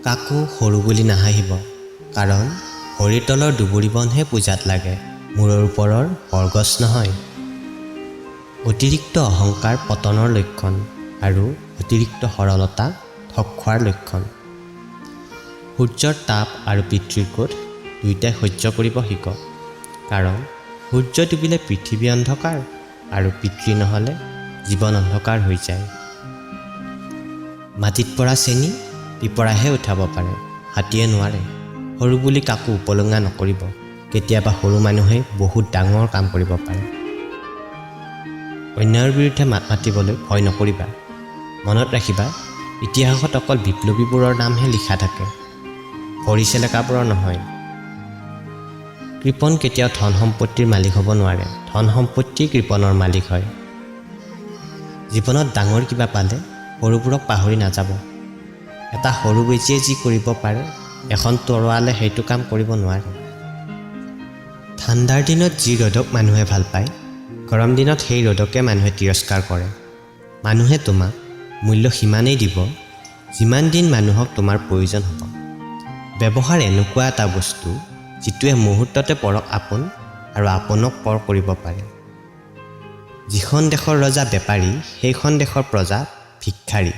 কাকো সৰু বুলি নাহাঁহিব, কাৰণ ভৰিৰ তলৰ দুবৰি বনহে পূজাত লাগে, মূৰৰ ওপৰৰ বৰগছ নহয়। অতিৰিক্ত অহংকাৰ পতনৰ লক্ষণ আৰু অতিৰিক্ত সৰলতা ঠগ খোৱাৰ লক্ষণ। সূৰ্যৰ তাপ আৰু পিতৃৰ ক্ৰোধ দুয়োটাই সহ্য কৰিব শিকক, কাৰণ সূৰ্য ডুবিলে পৃথিৱী অন্ধকাৰ আৰু পিতৃ নহ'লে জীৱন অন্ধকাৰ হৈ যায়। মাটিত পৰা চেনি পিপৰাহে উঠাব পাৰে, হাতীয়ে নোৱাৰে। সৰু বুলি কাকো উপলুঙা নকৰিব, কেতিয়াবা সৰু মানুহে বহুত ডাঙৰ কাম কৰিব পাৰে। অন্যায়ৰ বিৰুদ্ধে মাত মাতিবলৈ ভয় নকৰিবা। মনত ৰাখিবা, ইতিহাসত অকল বিপ্লৱীবোৰৰ নামহে লিখা থাকে, ভৰি চেলেকাবোৰৰ নহয়। কৃপণ কেতিয়াও ধন সম্পত্তিৰ মালিক হ'ব নোৱাৰে, ধন সম্পত্তি কৃপণৰ মালিক হয়। জীৱনত ডাঙৰ কিবা পালে সৰুবোৰক পাহৰি নাযাব। এটা সৰু বেজীয়ে যি কৰিব পাৰে, এখন তৰোৱালে সেইটো কাম কৰিব নোৱাৰে। ঠাণ্ডাৰ দিনত যি ৰ'দক মানুহে ভাল পায়, গৰম দিনত সেই ৰ'দকে মানুহে তিৰস্কাৰ কৰে। মানুহে তোমাক মূল্য সিমানেই দিব, যিমান দিন মানুহক তোমাৰ প্ৰয়োজন হ'ব। ব্যৱহাৰ এনেকুৱা এটা বস্তু, যিটোৱে মুহূৰ্ততে পৰক আপোন আৰু আপোনক পৰ কৰিব পাৰে। যিখন দেশৰ ৰজা বেপাৰী, সেইখন দেশৰ প্ৰজা ভিক্ষাৰী।